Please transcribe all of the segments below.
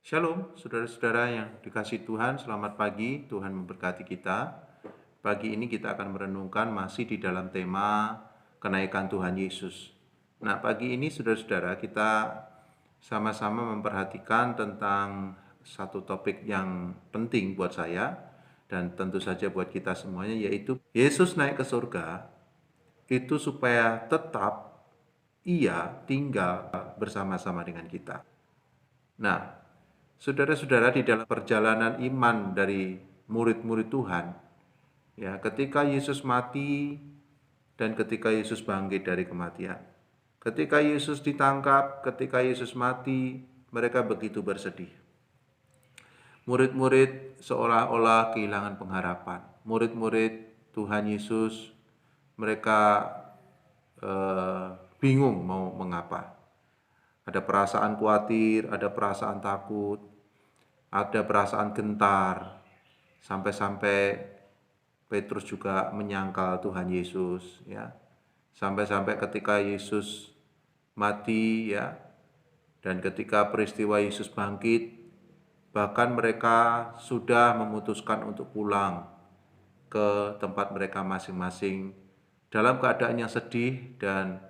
Shalom, saudara-saudara yang dikasihi Tuhan, selamat pagi, Tuhan memberkati kita. Pagi ini kita akan merenungkan masih di dalam tema kenaikan Tuhan Yesus. Nah, pagi ini saudara-saudara kita sama-sama memperhatikan tentang satu topik yang penting buat saya dan tentu saja buat kita semuanya, yaitu Yesus naik ke surga itu supaya tetap ia tinggal bersama-sama dengan kita. Nah, saudara-saudara, di dalam perjalanan iman dari murid-murid Tuhan, ya, ketika Yesus mati dan ketika Yesus bangkit dari kematian. Ketika Yesus ditangkap, ketika Yesus mati, mereka begitu bersedih. Murid-murid seolah-olah kehilangan pengharapan. Murid-murid Tuhan Yesus, mereka bingung mau mengapa. Ada perasaan khawatir, ada perasaan takut, ada perasaan gentar, sampai-sampai Petrus juga menyangkal Tuhan Yesus, ya. Sampai-sampai ketika Yesus mati, ya, dan ketika peristiwa Yesus bangkit, bahkan mereka sudah memutuskan untuk pulang ke tempat mereka masing-masing dalam keadaan yang sedih dan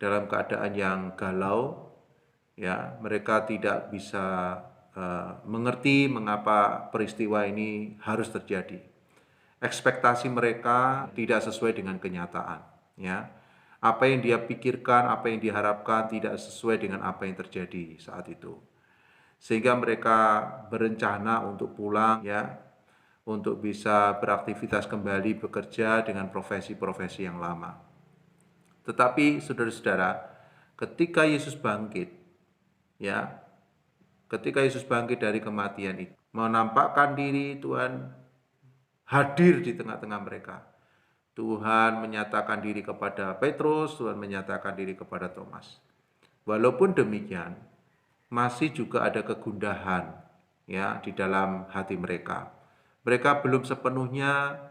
dalam keadaan yang galau, ya. Mereka tidak bisa mengerti mengapa peristiwa ini harus terjadi. Ekspektasi mereka tidak sesuai dengan kenyataan, ya. Apa yang dia pikirkan, apa yang diharapkan tidak sesuai dengan apa yang terjadi saat itu. Sehingga mereka berencana untuk pulang, ya, untuk bisa beraktivitas kembali bekerja dengan profesi-profesi yang lama. Tetapi saudara-saudara, ketika Yesus bangkit, ya, ketika Yesus bangkit dari kematian itu, menampakkan diri, Tuhan hadir di tengah-tengah mereka. Tuhan menyatakan diri kepada Petrus, Tuhan menyatakan diri kepada Thomas. Walaupun demikian, masih juga ada kegundahan, ya, di dalam hati mereka. Mereka belum sepenuhnya,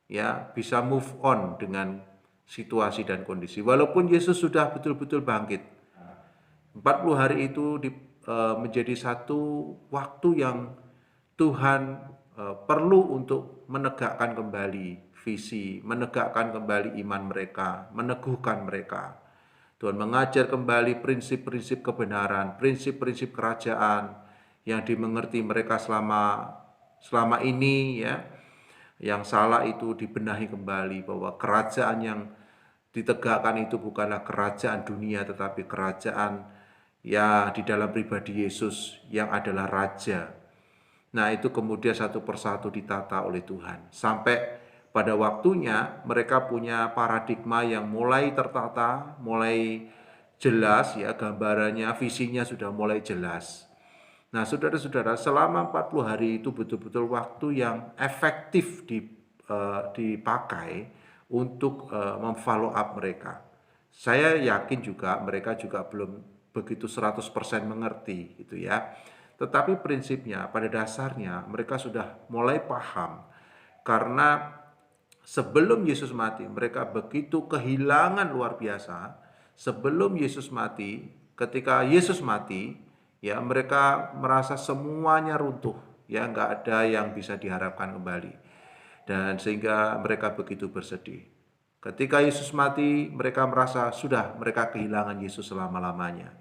ya, bisa move on dengan situasi dan kondisi. Walaupun Yesus sudah betul-betul bangkit. 40 hari itu menjadi satu waktu yang Tuhan perlu untuk menegakkan kembali visi, menegakkan kembali iman mereka, meneguhkan mereka. Tuhan mengajar kembali prinsip-prinsip kebenaran, prinsip-prinsip kerajaan yang dimengerti mereka selama ini, ya. Yang salah itu dibenahi kembali, bahwa kerajaan yang ditegakkan itu bukanlah kerajaan dunia, tetapi kerajaan ya di dalam pribadi Yesus yang adalah Raja. Nah, itu kemudian satu persatu ditata oleh Tuhan. Sampai pada waktunya mereka punya paradigma yang mulai tertata, mulai jelas, ya, gambarannya, visinya sudah mulai jelas. Nah, saudara-saudara, selama 40 hari itu betul-betul waktu yang efektif dipakai untuk memfollow up mereka. Saya yakin juga mereka juga belum begitu 100% mengerti, gitu ya. Tetapi prinsipnya, pada dasarnya mereka sudah mulai paham. Karena sebelum Yesus mati, mereka begitu kehilangan luar biasa. Sebelum Yesus mati, ketika Yesus mati, ya, mereka merasa semuanya runtuh, ya, nggak ada yang bisa diharapkan kembali, dan sehingga mereka begitu bersedih. Ketika Yesus mati, mereka merasa sudah mereka kehilangan Yesus selama-lamanya,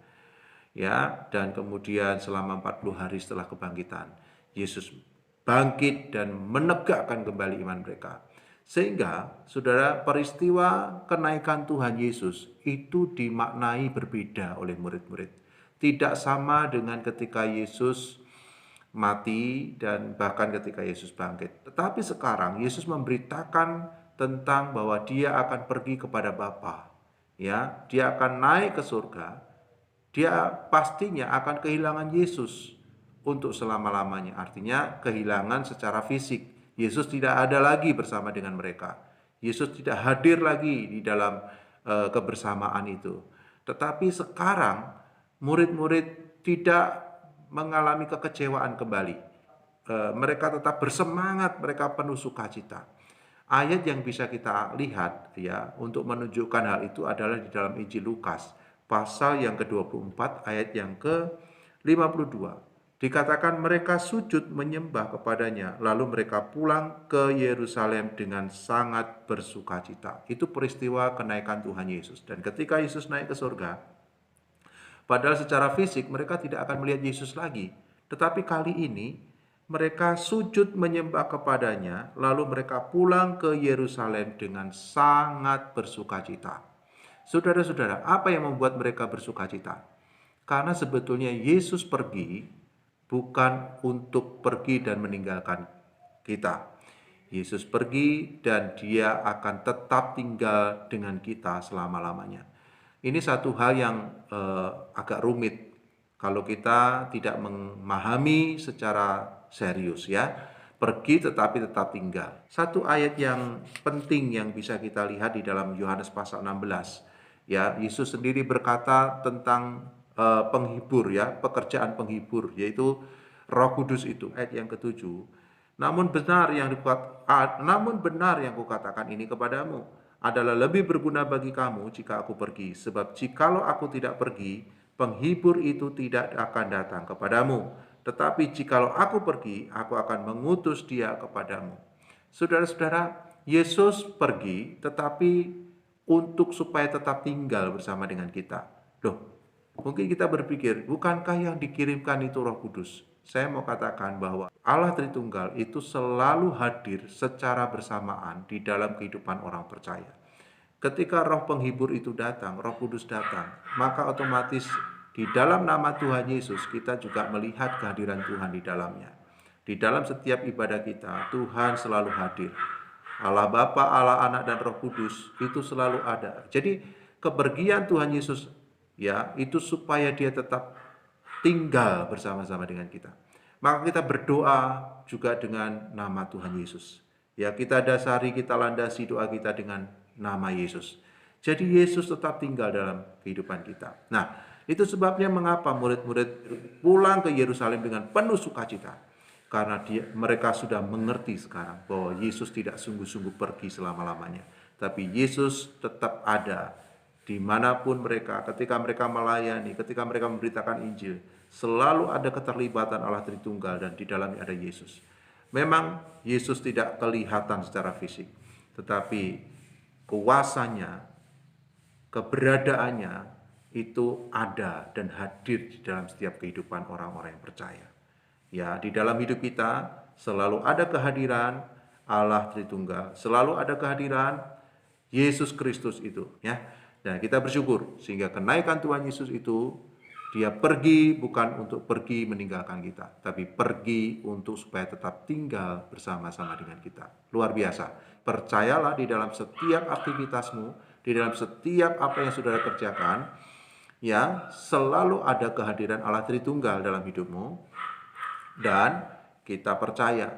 ya. Dan kemudian selama 40 hari setelah kebangkitan, Yesus bangkit dan menegakkan kembali iman mereka. Sehingga, saudara, peristiwa kenaikan Tuhan Yesus itu dimaknai berbeda oleh murid-murid. Tidak sama dengan ketika Yesus mati dan bahkan ketika Yesus bangkit. Tetapi sekarang Yesus memberitakan tentang bahwa dia akan pergi kepada Bapa. Ya, dia akan naik ke surga. Dia pastinya akan kehilangan Yesus untuk selama-lamanya. Artinya kehilangan secara fisik. Yesus tidak ada lagi bersama dengan mereka. Yesus tidak hadir lagi di dalam kebersamaan itu. Tetapi sekarang murid-murid tidak mengalami kekecewaan kembali. Mereka tetap bersemangat, mereka penuh sukacita. Ayat yang bisa kita lihat, ya, untuk menunjukkan hal itu adalah di dalam Injil Lukas pasal yang ke-24 ayat yang ke-52. Dikatakan mereka sujud menyembah kepadanya, lalu mereka pulang ke Yerusalem dengan sangat bersukacita. Itu peristiwa kenaikan Tuhan Yesus. Dan ketika Yesus naik ke surga, padahal secara fisik mereka tidak akan melihat Yesus lagi. Tetapi kali ini mereka sujud menyembah kepadanya, lalu mereka pulang ke Yerusalem dengan sangat bersukacita. Saudara-saudara, apa yang membuat mereka bersukacita? Karena sebetulnya Yesus pergi bukan untuk pergi dan meninggalkan kita. Yesus pergi dan dia akan tetap tinggal dengan kita selama-lamanya. Ini satu hal yang agak rumit kalau kita tidak memahami secara serius ya. Pergi tetapi tetap tinggal. Satu ayat yang penting yang bisa kita lihat di dalam Yohanes pasal 16. Ya, Yesus sendiri berkata tentang penghibur ya, pekerjaan penghibur, yaitu Roh Kudus itu, ayat yang ketujuh. Namun benar yang kukatakan ini kepadamu adalah lebih berguna bagi kamu jika aku pergi, sebab jikalau aku tidak pergi, penghibur itu tidak akan datang kepadamu. Tetapi jikalau aku pergi, aku akan mengutus dia kepadamu. Saudara-saudara, Yesus pergi tetapi untuk supaya tetap tinggal bersama dengan kita. Loh, mungkin kita berpikir, bukankah yang dikirimkan itu Roh Kudus? Saya mau katakan bahwa Allah Tritunggal itu selalu hadir secara bersamaan di dalam kehidupan orang percaya. Ketika Roh Penghibur itu datang, Roh Kudus datang, maka otomatis di dalam nama Tuhan Yesus kita juga melihat kehadiran Tuhan di dalamnya. Di dalam setiap ibadah kita, Tuhan selalu hadir. Allah Bapa, Allah Anak, dan Roh Kudus itu selalu ada. Jadi kepergian Tuhan Yesus ya itu supaya dia tetap tinggal bersama-sama dengan kita. Maka kita berdoa juga dengan nama Tuhan Yesus. Ya, kita dasari, kita landasi doa kita dengan nama Yesus. Jadi Yesus tetap tinggal dalam kehidupan kita. Nah, itu sebabnya mengapa murid-murid pulang ke Yerusalem dengan penuh sukacita. Karena mereka sudah mengerti sekarang bahwa Yesus tidak sungguh-sungguh pergi selama-lamanya. Tapi Yesus tetap ada dimanapun mereka, ketika mereka melayani, ketika mereka memberitakan Injil, selalu ada keterlibatan Allah Tritunggal dan di dalamnya ada Yesus. Memang Yesus tidak kelihatan secara fisik, tetapi kuasanya, keberadaannya itu ada dan hadir di dalam setiap kehidupan orang-orang yang percaya. Ya, di dalam hidup kita selalu ada kehadiran Allah Tritunggal, selalu ada kehadiran Yesus Kristus itu, ya. Dan kita bersyukur sehingga kenaikan Tuhan Yesus itu dia pergi bukan untuk pergi meninggalkan kita, tapi pergi untuk supaya tetap tinggal bersama-sama dengan kita. Luar biasa. Percayalah di dalam setiap aktivitasmu, di dalam setiap apa yang saudara kerjakan, ya, selalu ada kehadiran Allah Tritunggal dalam hidupmu. Dan kita percaya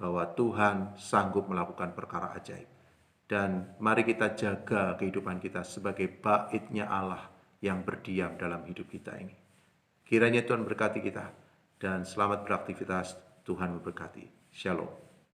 bahwa Tuhan sanggup melakukan perkara ajaib. Dan mari kita jaga kehidupan kita sebagai baitnya Allah yang berdiam dalam hidup kita ini. Kiranya Tuhan berkati kita dan selamat beraktivitas. Tuhan memberkati. Shalom.